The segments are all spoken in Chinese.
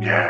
Hi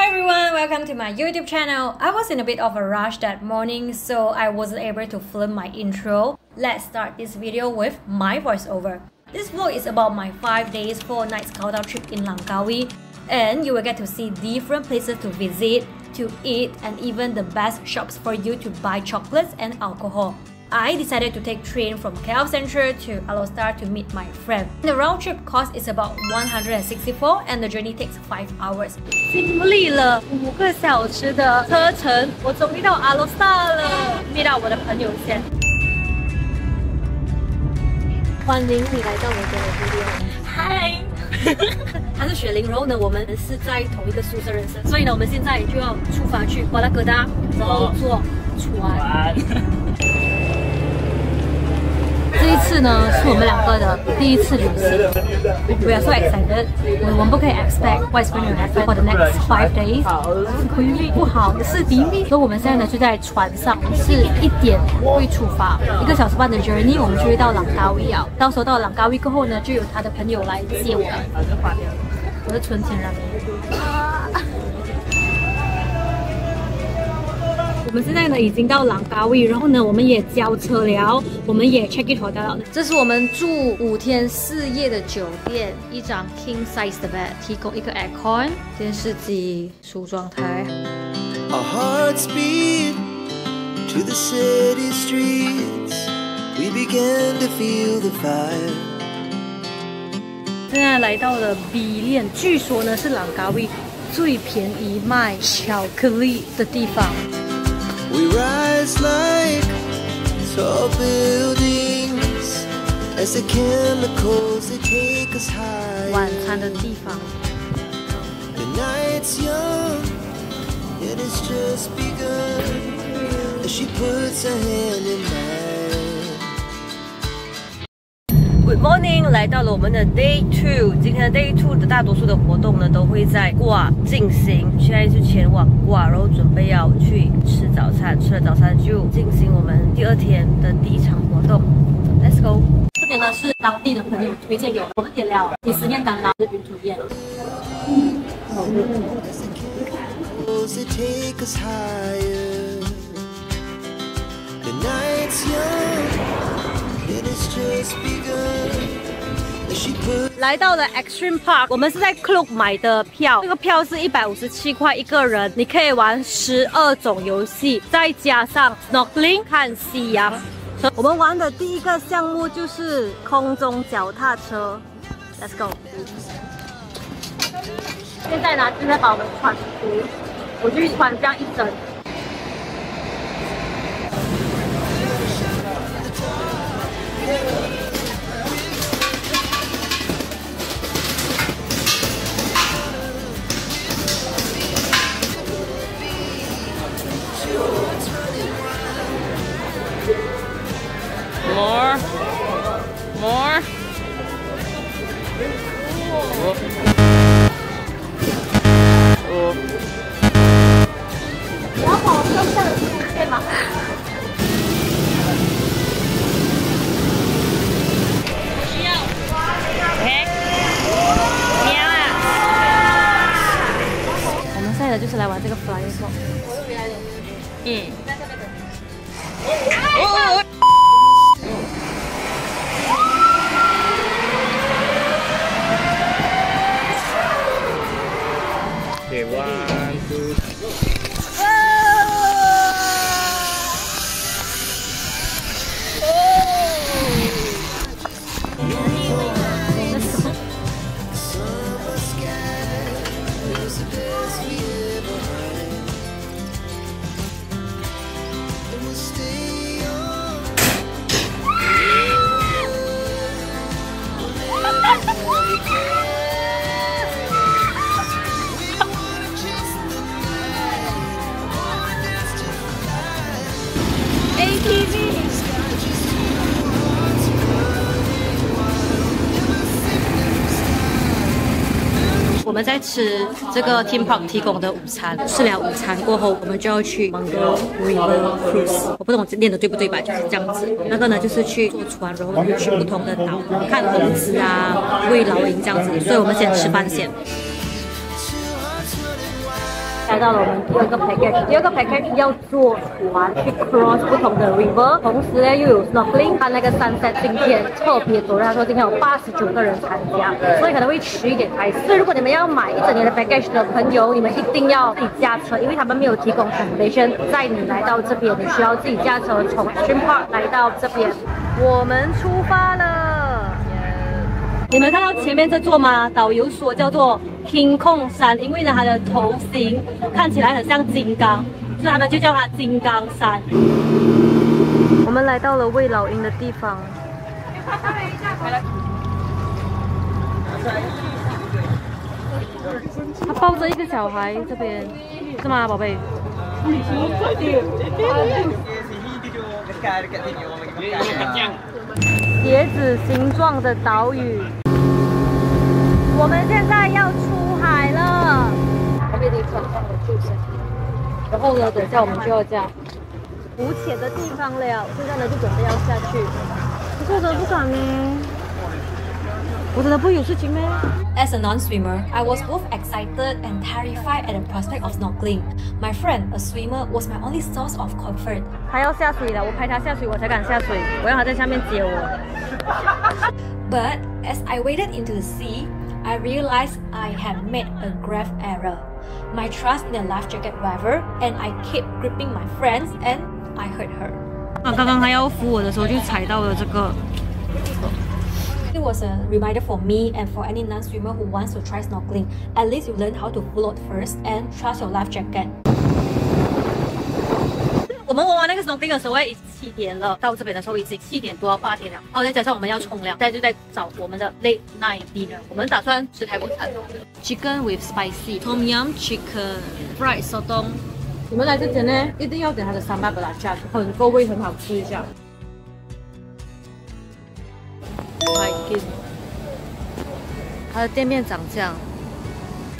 everyone, welcome to my YouTube channel. I was in a bit of a rush that morning, so I wasn't able to film my intro. Let's start this video with my voiceover. This vlog is about my 5 days 4 nights countdown trip in Langkawi, and you will get to see different places to visit, to eat, and even the best shops for you to buy chocolates and alcohol. I decided to take train from KL Central to Alostar to meet my friend. The round trip cost is about 164 and the journey takes 5 hours. 经历了5个小时的车程，我终于到 Alostar 了，遇到我的朋友先。欢迎你来到我的 video。嗨，他是雪玲，然后呢，我们是在同一个宿舍认识，所以呢，我们现在就要出发去瓜拉格达，然后坐船。这一次呢，是我们两个的第一次旅行。We are so excited. 我们不可以 expect what's going to happen for the next 5 days. 回力不好，是敌密。所以我们现在呢就在船上，是1点会出发，1个小时半的 journey， 我们就会到朗高威啊。到时候到朗高威过后呢，就有他的朋友来接我们。我是纯情人。我们现在呢已经到朗高威，然后呢我们也交车了，我们也 check in hotel 了。这是我们住5天4夜的酒店，一张 king size 的 bed， 提供一个 aircon， 电视机、梳妆台。Our hearts beat to the city streets. We began to feel the fire. 现在来到了 B 链，据说呢是朗高威最便宜卖巧克力的地方。We rise like tall buildings as the chemicals that take us high. 晚餐的地方。The night's young, it has just begun as she puts her hand in mine.Good morning， 来到了我们的 Day 2。今天的 Day 2的大多数的活动呢，都会在挂进行。现在是前往挂，然后准备要去吃早餐。吃了早餐就进行我们第2天的第1场活动。Let's go。这边呢是当地的朋友推荐给我们点料，你思念干拉的云吞面。来到了 Extreme Park， 我们是在 Klook 买的票，这个票是157块1个人，你可以玩12种游戏，再加上 snorkeling 看夕阳。我们玩的第1个项目就是空中脚踏车 ，Let's go。现在呢，正在把我们穿服，我就穿这样一整。More.你要跑车上的世界吗？需要。OK。喵啊！我们现在就是来玩这个 Flying Fox。Okay, 1, 2. 们在吃这个 Theme Park 提供的午餐，吃了午餐过后，我们就要去 Mango River Cruise。我不懂念的对不对吧？就是这样子。那个呢，就是去坐船，然后去不同的岛看猴子啊、喂老鹰这样子。所以我们先吃饭先。 来到了我们第二个 package， 第二个 package 要坐船去 cross 不同的 river， 同时呢又有 snorkeling， 看那个 sunset， 今天特别多，他说今天有89个人参加，所以可能会迟一点开始。所以如果你们要买一整年的 package 的朋友，你们一定要自己驾车，因为他们没有提供 transportation。在你来到这边，你需要自己驾车从 Extreme Park 来到这边。我们出发了。 你们看到前面这座吗？导游说叫做 King Kong 山，因为呢它的头型看起来很像金刚，所以他们就叫它金刚山。我们来到了喂老鹰的地方。他抱着一个小孩，这边是吗，宝贝？椰子形状的岛屿。 我们现在要出海了，旁边的船上的救生员，然后呢，等下我们就要这样浮潜的地方了。现在呢，就准备要下去。可是我真的不敢呢，我真的不会有事情咩 ？As a non-swimmer, I was both excited and terrified at the prospect of snorkeling. My friend, a swimmer, was my only source of comfort. 他要下水了，我拍他下水，我才敢下水。我让他在下面接我。But as I waded into the sea, I realized I had made a grave error. My trust in the life jacket wavered, and I kept gripping my friends, and I hurt her. 刚刚他要扶我的时候就踩到了这个。It was a reminder for me and for any non-swimmer who wants to try snorkeling. At least you learn how to float first and trust your life jacket. 我们玩完那个 snorkeling 的时候已经7点了，到这边的时候已经7点多到8点了。然后再加上我们要冲凉，现在就在找我们的 late night dinner。我们打算吃泰国餐 ，chicken with spicy tom yum chicken fried sotong。你们来之前呢，一定要点它的300巴拉酱，很够味，很好吃一下。它的店面长这样。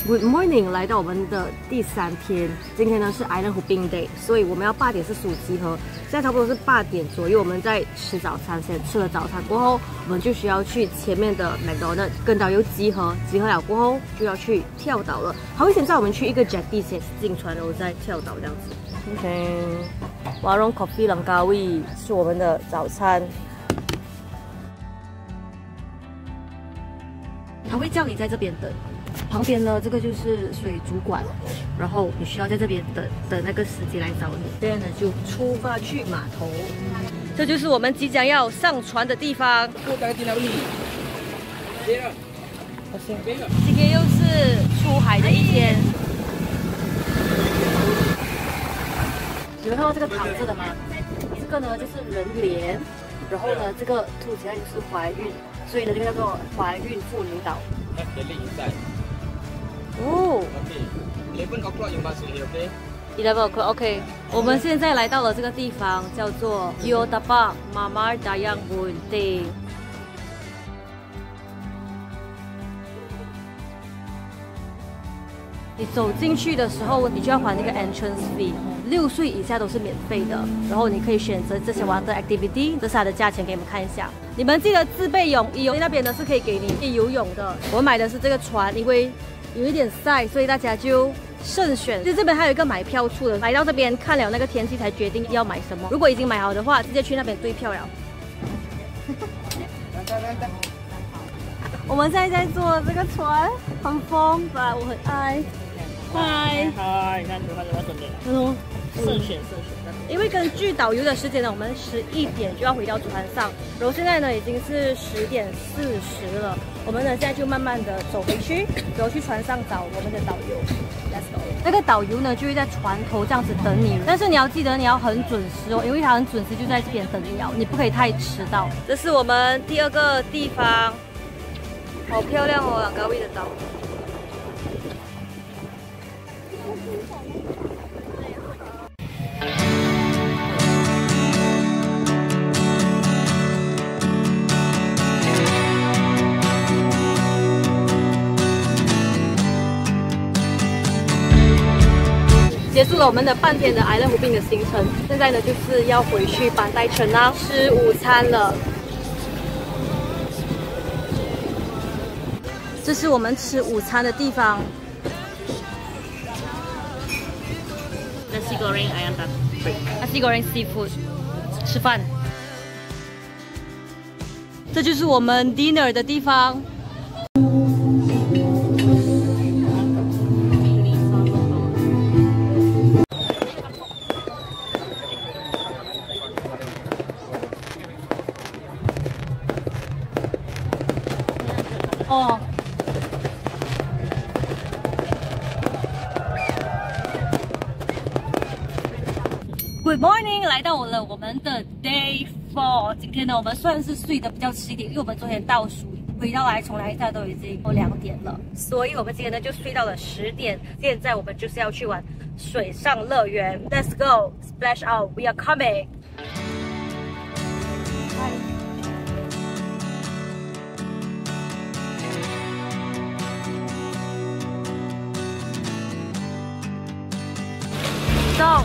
Good morning， 来到我们的第3天。今天呢是 Island Hopping Day， 所以我们要8点45集合。现在差不多是8点左右，我们在吃早餐。先吃了早餐过后，我们就需要去前面的 McDonald 跟导游集合。集合了过后就要去跳岛了。他会先带我们去一个 jetty 先进船，然后再跳岛这样子。OK， Warung Coffee Langkawi 是我们的早餐。他会叫你在这边等。 旁边呢，这个就是水族馆，然后你需要在这边等那个司机来找你。现在呢，就出发去码头。这就是我们即将要上船的地方。今天又是出海的一天。你们看到这个躺着的吗？这个呢就是人脸，然后呢这个凸起来就是怀孕，所以呢这个叫做怀孕妇女岛。 哦 ，11 o'clock you must be okay. 11 o'clock OK。我们现在来到了这个地方，叫做 Yotapak Mamar Dayang Bunte。你走进去的时候，你就要还那个 entrance fee，6岁以下都是免费的。然后你可以选择这些 water activity， 这是它的价钱，给你们看一下。你们记得自备泳衣哦，那边呢是可以给你游泳的。我买的是这个船，因为 有一点晒，所以大家就慎选。就这边还有一个买票处的，来到这边看了那个天气才决定要买什么。如果已经买好的话，直接去那边对票了。我们现在在坐这个船，很疯吧？我很爱。嗨，嗨，看怎么准备？慎选。因为根据导游的时间呢，我们11点就要回到船上，然后现在呢已经是10点40了。我们呢现在就慢慢的走回去，然后去船上找我们的导游。Let's go。那个导游呢就会在船头这样子等你，但是你要记得你要很准时哦，因为他很准时就在这边等你哦，你不可以太迟到。这是我们第2个地方，好漂亮哦，朗高威的岛。结束了我们的半天的 Island Hopping 的行程，现在呢就是要回去班代城啊吃午餐了。这是我们吃午餐的地方。Nasi goreng ayam taprik. Nasi goreng seafood， 吃饭。这就是我们 dinner 的地方。哦。Good morning， 来到了我们的 Day 4。今天呢，我们算是睡得比较迟一点，因为我们昨天倒数回到来重来一下都已经2点了，所以我们今天呢就睡到了10点。现在我们就是要去玩水上乐园 ，Let's go splash out，we are coming。走。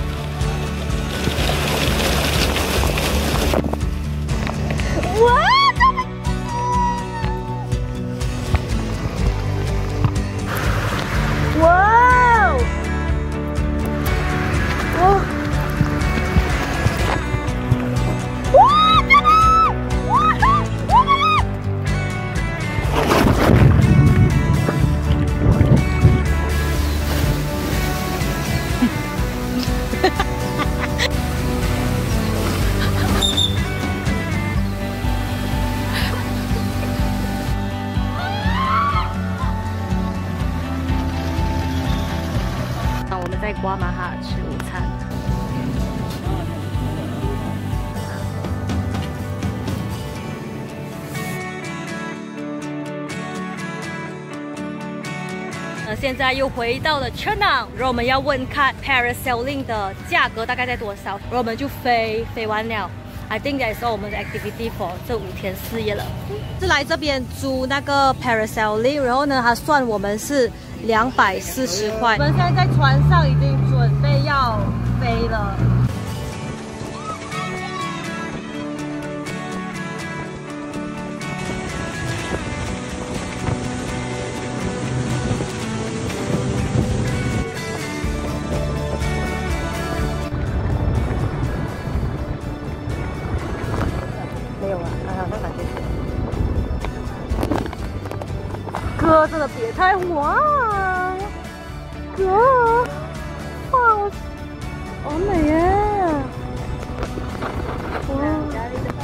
哇！哇！哇！在瓜马哈吃午餐。现在又回到了车港，然后我们要问看 parasailing 的价格大概在多少，然后我们就飞完了。I think that is all 我们的 activity for 这5天4夜了。是来这边租那个 parasailing， 然后呢，他算我们是240块。我们现在在船上已经准备要飞了。没有啊，那感觉。哥，真的别太滑啊！哥，哇，好美耶！哇。